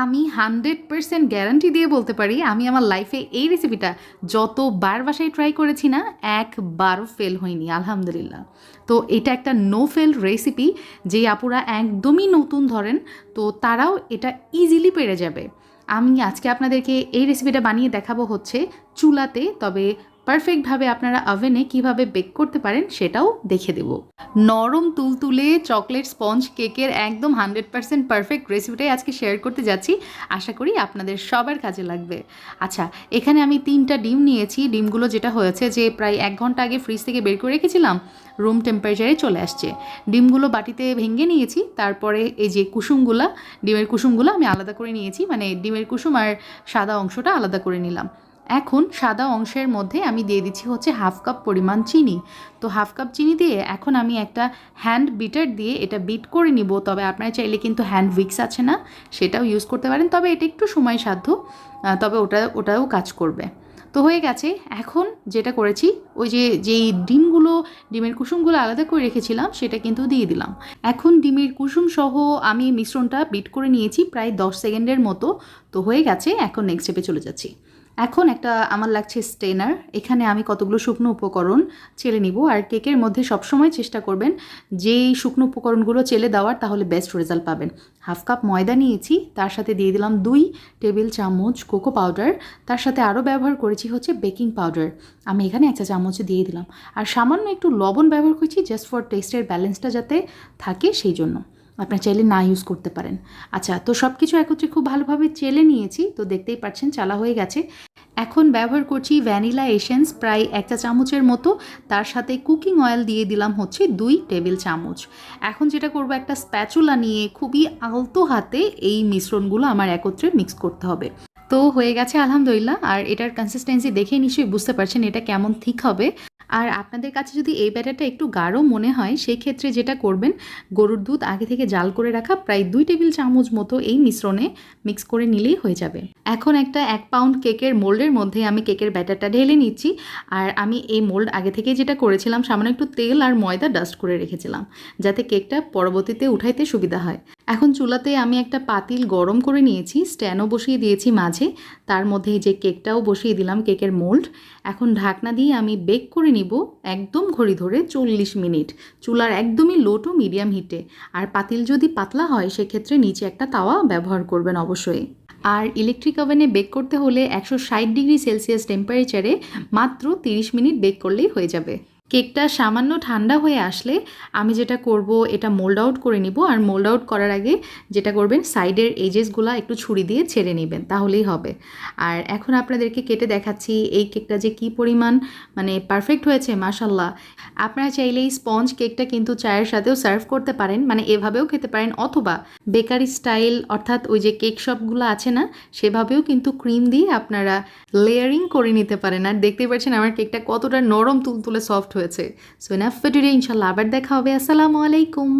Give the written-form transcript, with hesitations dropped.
আমি 100% গ্যারান্টি দিয়ে বলতে পারি আমি আমার লাইফে এই রেসিপিটা যতবার বাসায় ট্রাই করেছি না একবারও ফেল হয়নি আলহামদুলিল্লাহ। তো এটা একটা নো ফেল রেসিপি, যে আপুরা একদমই নতুন ধরেন তো তারাও এটা ইজিলি পেরে যাবে। আমি আজকে আপনাদেরকে এই রেসিপিটা বানিয়ে দেখাবো হচ্ছে চুলাতে, তবে পারফেক্টভাবে আপনারা ওভেনে কিভাবে বেক করতে পারেন সেটাও দেখে দেব। নরম তুলতুলে চকলেট স্পঞ্জ কেকের একদম 100% পারফেক্ট রেসিপিটাই আজকে শেয়ার করতে যাচ্ছি। আশা করি আপনাদের সবার কাজে লাগবে। আচ্ছা, এখানে আমি 3টা ডিম নিয়েছি। ডিমগুলো যেটা হয়েছে যে প্রায় 1 ঘন্টা আগে ফ্রিজ থেকে বের করে রেখেছিলাম, রুম টেম্পারেচারে চলে আসছে। ডিমগুলো বাটিতে ভেঙে নিয়েছি, তারপরে এই যে কুসুমগুলা, ডিমের কুসুমগুলো আমি আলাদা করে নিয়েছি, মানে ডিমের কুসুম আর সাদা অংশটা আলাদা করে নিলাম। এখন সাদা অংশের মধ্যে আমি দিয়ে দিচ্ছি হচ্ছে 1/2 কাপ পরিমাণ চিনি। তো 1/2 কাপ চিনি দিয়ে এখন আমি একটা হ্যান্ড বিটার দিয়ে এটা বিট করে নিব। তবে আপনারা চাইলে কিন্তু হ্যান্ড উইক্স আছে না, সেটাও ইউজ করতে পারেন, তবে এটা একটু সময় সাধ্য, তবে ওটাও কাজ করবে। তো হয়ে গেছে। এখন যেটা করেছি, ওই যেই ডিমের কুসুমগুলো আলাদা করে রেখেছিলাম সেটা কিন্তু দিয়ে দিলাম। এখন ডিমের কুসুম সহ আমি মিশ্রণটা বিট করে নিয়েছি প্রায় 10 সেকেন্ডের মতো। তো হয়ে গেছে, এখন নেক্সট স্টেপে চলে যাচ্ছি। এখন একটা আমার লাগছে স্টেনার, এখানে আমি কতগুলো শুকনো উপকরণ চেলে নিব। আর কেকের মধ্যে সবসময় চেষ্টা করবেন যেই শুকনো উপকরণগুলো চেলে দেওয়ার, তাহলে বেস্ট রেজাল্ট পাবেন। 1/2 কাপ ময়দা নিয়েছি, তার সাথে দিয়ে দিলাম 2 টেবিল চামচ কোকো পাউডার, তার সাথে আরও ব্যবহার করেছি হচ্ছে বেকিং পাউডার, আমি এখানে 1 চা চামচ দিয়ে দিলাম। আর সামান্য একটু লবণ ব্যবহার করেছি জাস্ট ফর টেস্টের ব্যালেন্সটা যাতে থাকে সেই জন্য, আপনার চাইলে না ইউজ করতে পারেন। আচ্ছা, তো সব কিছু একত্রে খুব ভালোভাবে চেলে নিয়েছি, তো দেখতেই পাচ্ছেন চালা হয়ে গেছে। এখন ব্যবহার করছি ভ্যানিলা এসেন্স প্রায় 1 চা চামচের মতো, তার সাথে কুকিং অয়েল দিয়ে দিলাম হচ্ছে 2 টেবিল চামচ। এখন যেটা করব, একটা স্প্যাচুলা নিয়ে খুবই আলতো হাতে এই মিশ্রণগুলো আমার একত্রে মিক্স করতে হবে। তো হয়ে গেছে আলহামদুলিল্লাহ। আর এটার কনসিস্টেন্সি দেখে নিশ্চয়ই বুঝতে পারছেন এটা কেমন থিক হবে। আর আপনাদের কাছে যদি এই ব্যাটারটা একটু গাঢ় মনে হয়, সেই ক্ষেত্রে যেটা করবেন, গরুর দুধ আগে থেকে জাল করে রাখা প্রায় 2 টেবিল চামচ মতো এই মিশ্রণে মিক্স করে নিলেই হয়ে যাবে। এখন একটা 1 পাউন্ড কেকের মোল্ডের মধ্যে আমি কেকের ব্যাটারটা ঢেলে নিচ্ছি। আর আমি এই মোল্ড আগে থেকে যেটা করেছিলাম, সামান্য একটু তেল আর ময়দা ডাস্ট করে রেখেছিলাম, যাতে কেকটা পরবর্তীতে উঠাইতে সুবিধা হয়। এখন চুলাতে আমি একটা পাতিল গরম করে নিয়েছি, স্ট্যান্ডও বসিয়ে দিয়েছি মাঝে, তার মধ্যে যে কেকটাও বসিয়ে দিলাম, কেকের মোল্ড। এখন ঢাকনা দিয়ে আমি বেক করে নিব একদম ঘড়ি ধরে 40 মিনিট, চুলার একদমই লো টু মিডিয়াম হিটে। আর পাতিল যদি পাতলা হয় সেক্ষেত্রে নিচে একটা তাওয়া ব্যবহার করবেন অবশ্যই। আর ইলেকট্রিক ওভেনে বেক করতে হলে 160 ডিগ্রি সেলসিয়াস টেম্পারেচারে মাত্র 30 মিনিট বেক করলেই হয়ে যাবে। কেকটা সামান্য ঠান্ডা হয়ে আসলে আমি যেটা করব, এটা মোল্ড আউট করে নিব। আর মোল্ড আউট করার আগে যেটা করবেন, সাইডের এজেসগুলো একটু ছুরি দিয়ে ছেড়ে নেবেন, তাহলেই হবে। আর এখন আপনাদেরকে কেটে দেখাচ্ছি এই কেকটা যে কি পরিমাণ মানে পারফেক্ট হয়েছে মাশাল্লাহ। আপনারা চাইলে এই স্পঞ্জ কেকটা কিন্তু চায়ের সাথেও সার্ভ করতে পারেন, মানে এভাবেও খেতে পারেন, অথবা বেকারি স্টাইল অর্থাৎ ওই যে কেক শপগুলো আছে না, সেভাবেও কিন্তু ক্রিম দিয়ে আপনারা লেয়ারিং করে নিতে পারেন। আর দেখতেই পাচ্ছেন আমার কেকটা কতটা নরম তুলতুলে সফট হয়েছে। সো এনাফ ফর টুডে, ইনশাল্লাহ আবার দেখা হবে। আসসালামু আলাইকুম।